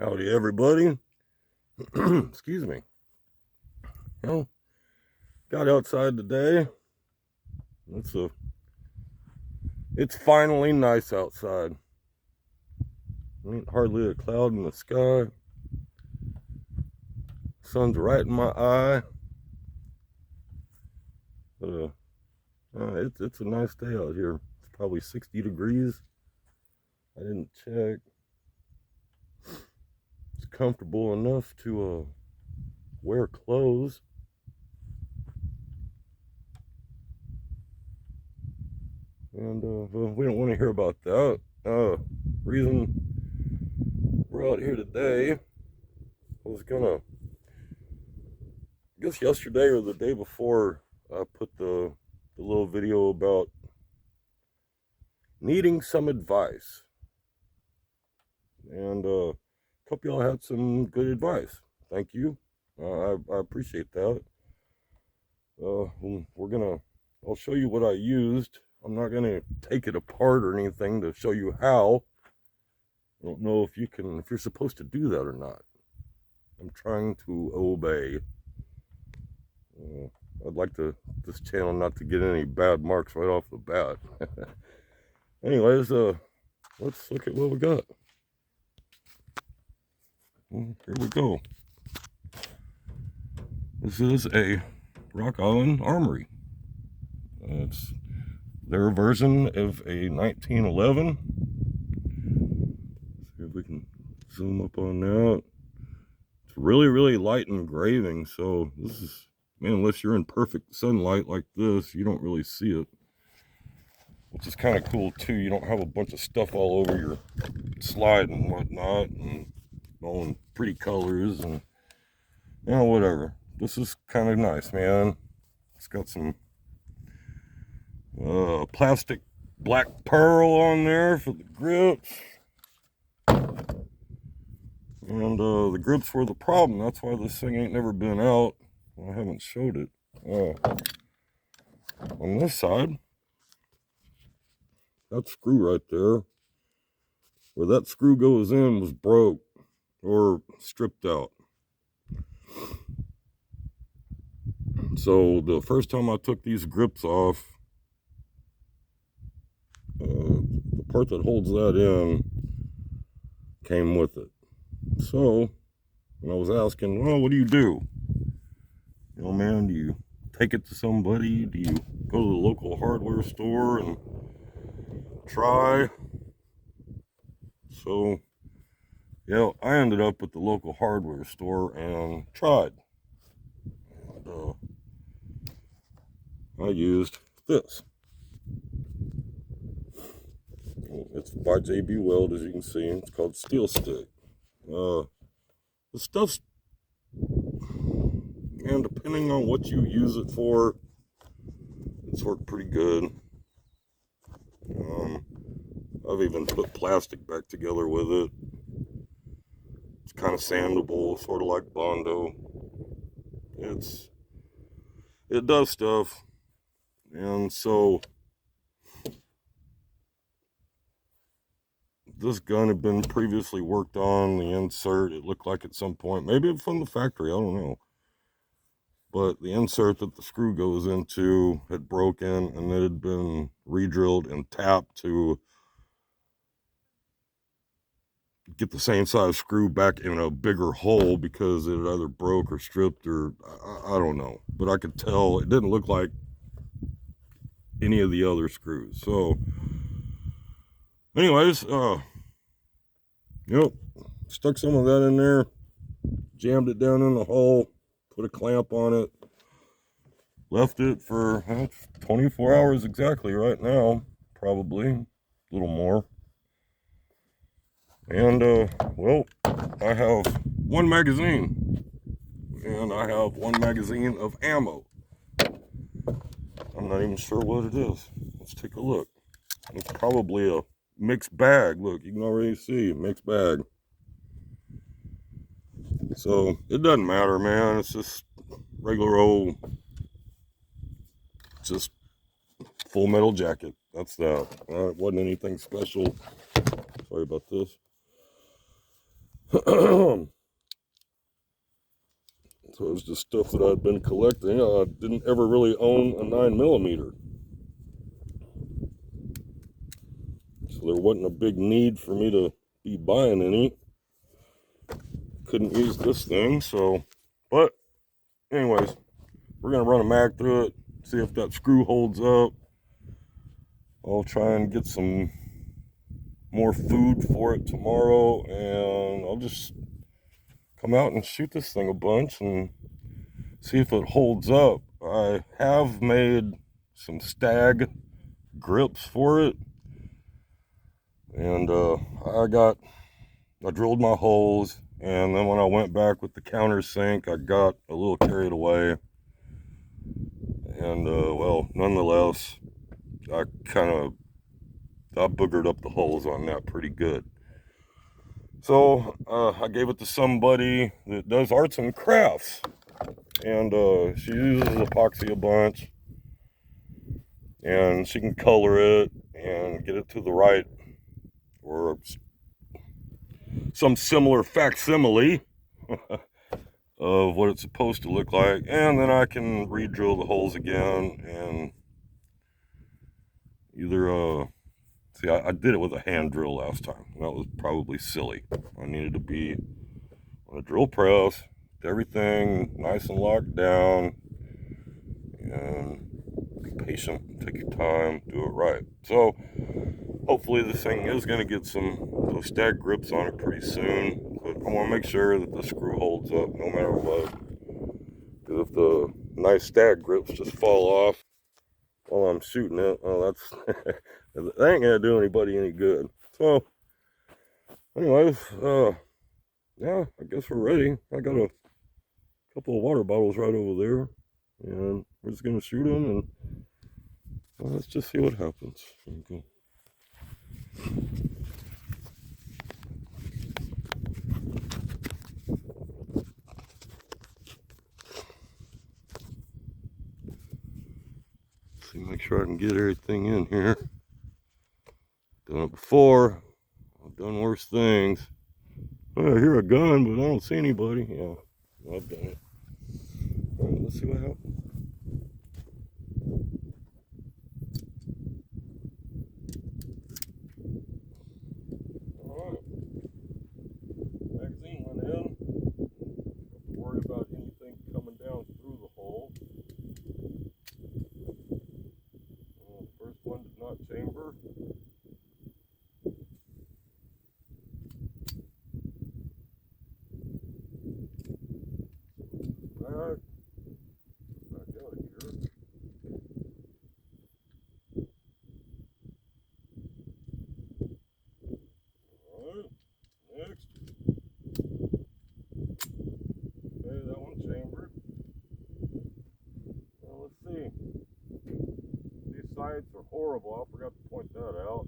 Howdy, everybody. Excuse me. Well, got outside today. It's finally nice outside. Ain't hardly a cloud in the sky. Sun's right in my eye. But it's a nice day out here. It's probably 60 degrees. I didn't check. It's comfortable enough to wear clothes. And well, we don't want to hear about that. Reason we're out here today, I guess yesterday or the day before, I put the little video about needing some advice. And hope y'all had some good advice. Thank you. I appreciate that. I'll show you what I used. I'm not gonna take it apart or anything to show you how. I don't know if you're supposed to do that or not. I'm trying to obey. I'd like this channel not to get any bad marks right off the bat. Anyways, let's look at what we got. Well, here we go. This is a Rock Island Armory. It's their version of a 1911. See if we can zoom up on that. It's really, really light engraving, so this is, man, unless you're in perfect sunlight like this, you don't really see it. Which is kind of cool too. You don't have a bunch of stuff all over your slide and whatnot, and all in pretty colors and whatever. This is kind of nice, man. It's got some plastic black pearl on there for the grips. And the grips were the problem. That's why this thing ain't never been out. I haven't showed it. On this side, that screw right there, where that screw goes in, was broke or stripped out. So the first time I took these grips off, the part that holds that in came with it. So when I was asking, well, what do? You know, man, do you take it to somebody? Do you go to the local hardware store and try? So, yeah, I ended up at the local hardware store and tried. And, I used this. It's by JB Weld, as you can see. It's called Steel Stick. The stuff's, and depending on what you use it for, it's worked pretty good. I've even put plastic back together with it. It's kind of sandable, sort of like Bondo. It does stuff. And so this gun had been previously worked on. The insert, it looked like at some point, maybe from the factory, I don't know, but the insert that the screw goes into had broken, and it had been re-drilled and tapped to get the same size screw back in a bigger hole, because it had either broke or stripped, or I don't know, but I could tell it didn't look like any of the other screws. So anyways, stuck some of that in there, jammed it down in the hole, put a clamp on it, left it for 24 hours exactly right now, probably a little more. And well, I have one magazine, and I have one magazine of ammo. I'm not even sure what it is. Let's take a look. It's probably a mixed bag. Look, you can already see a mixed bag. So it doesn't matter, man. It's just regular old, just Full Metal Jacket. That's that. It wasn't anything special. Sorry about this. So it was just stuff that I'd been collecting. I didn't ever really own a 9mm. So there wasn't a big need for me to be buying any. Couldn't use this thing, so. But anyways, we're going to run a mag through it, see if that screw holds up. I'll try and get some more food for it tomorrow, and I'll just come out and shoot this thing a bunch and see if it holds up. I have made some stag grips for it, and I drilled my holes, and then when I went back with the countersink, I got a little carried away, and well, nonetheless, I boogered up the holes on that pretty good. So I gave it to somebody that does arts and crafts, and she uses epoxy a bunch, and she can color it and get it to the right, or some similar facsimile of what it's supposed to look like, and then I can re-drill the holes again and either see, I did it with a hand drill last time. That was probably silly. I needed to be on a drill press, everything nice and locked down, and be patient, take your time, do it right. So hopefully this thing is going to get those stag grips on it pretty soon, but I want to make sure that the screw holds up no matter what, because if the nice stag grips just fall off while I'm shooting it, well, that ain't going to do anybody any good. So anyways, yeah, I guess we're ready. I got a couple of water bottles right over there, and we're just going to shoot them, and well, let's just see what happens. Okay. See, make sure I can get everything in here. Done it before. I've done worse things. Oh, I hear a gun, but I don't see anybody. Yeah, I've done it. All right, let's see what happens. All right, magazine went in. Don't have to worry about anything coming down through the hole. First one did not chamber. Back out of here. Alright, next. Okay, that one chambered. Now let's see. These sides are horrible. I forgot to point that out.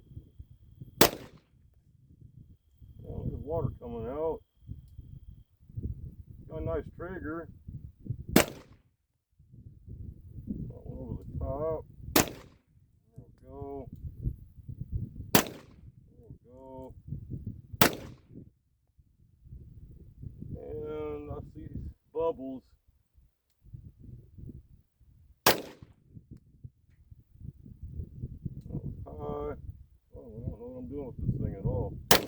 Well, there's water coming out. Got a nice trigger. Got one over the top. There we go. There we go. And I see bubbles. That was high. Oh, I don't know what I'm doing with this thing at all. There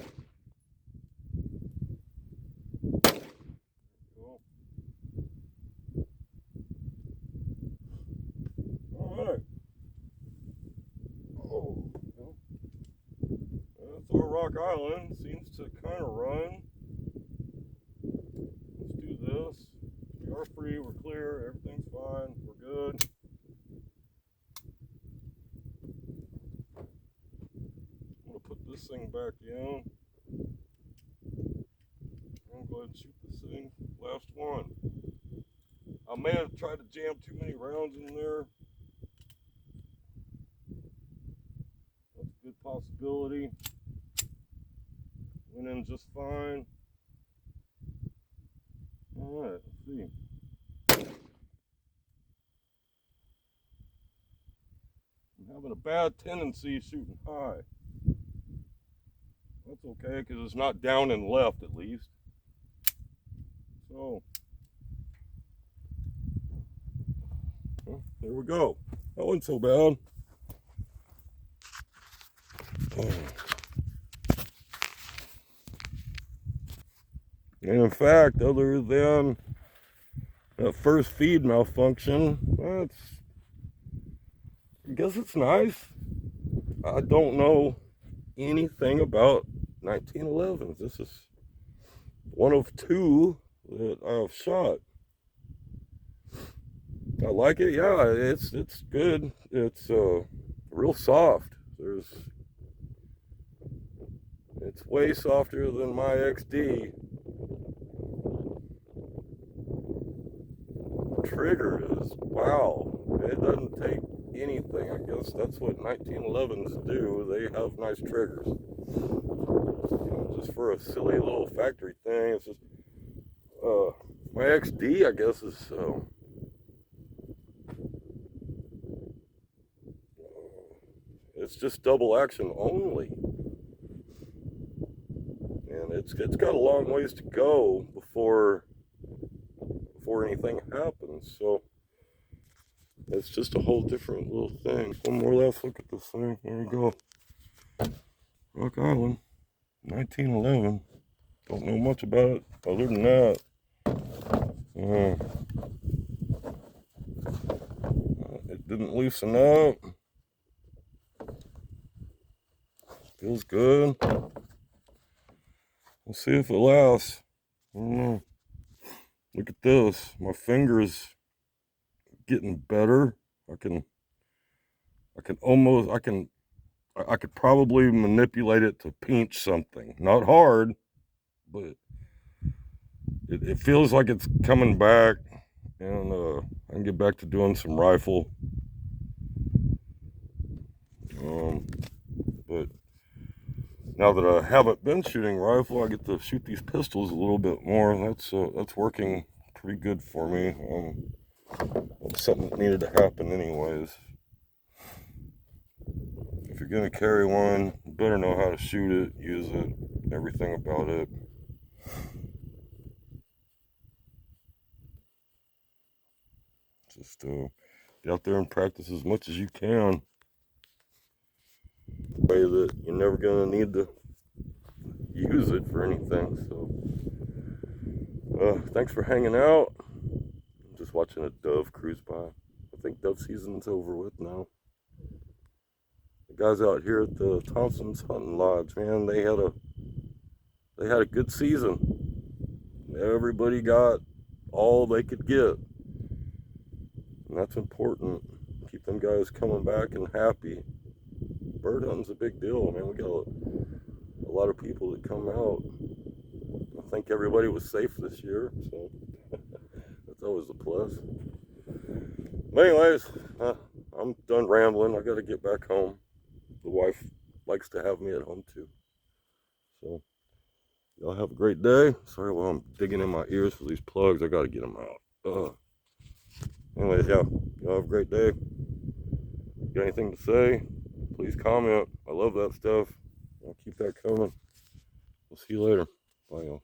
we go. Alright. Oh, that's our Rock Island. Seems to kind of run. Let's do this. We are free, we're clear, everything's fine, we're good. I'm going to put this thing back in. I'm going to go ahead and shoot this thing. Last one. I may have tried to jam too many rounds in there. That's a good possibility. Went in just fine. Alright, let's see. I'm having a bad tendency shooting high. That's okay, because it's not down and left at least. So, well, there we go. That wasn't so bad. And in fact, other than that first feed malfunction, I guess it's nice. I don't know anything about 1911s. This is one of two that I've shot. I like it. Yeah, it's good. It's real soft. It's way softer than my XD. Trigger is, wow, it doesn't take anything. I guess that's what 1911s do. They have nice triggers. You know, just for a silly little factory thing. It's just my XD, I guess, is it's just double action only, and it's got a long ways to go before anything happens. So it's just a whole different little thing. One more last look at this thing. There we go. Rock Island, 1911. Don't know much about it other than that. It didn't loosen up. Feels good. We'll see if it lasts. I don't know. Look at this. My finger's getting better. I could probably manipulate it to pinch something. Not hard, but it feels like it's coming back, and I can get back to doing some rifle. But now that I haven't been shooting rifle, I get to shoot these pistols a little bit more. That's working pretty good for me. It's something that needed to happen anyways. If you're gonna carry one, you better know how to shoot it, use it, everything about it. Just get out there and practice as much as you can. Way that you're never gonna need to use it for anything. So thanks for hanging out. I'm just watching a dove cruise by. I think dove season's over with now. The guys out here at the Thompson's Hunting Lodge, man, they had a good season. Everybody got all they could get, and that's important. Keep them guys coming back and happy. Bird hunting's a big deal, man. We got a lot of people that come out. I think everybody was safe this year, so that's always a plus. But anyways, I'm done rambling. I got to get back home. The wife likes to have me at home too. So y'all have a great day. Sorry while I'm digging in my ears for these plugs. I got to get them out. Anyways, yeah, y'all have a great day. Got anything to say? Please comment. I love that stuff. I'll keep that coming. We'll see you later. Bye, y'all.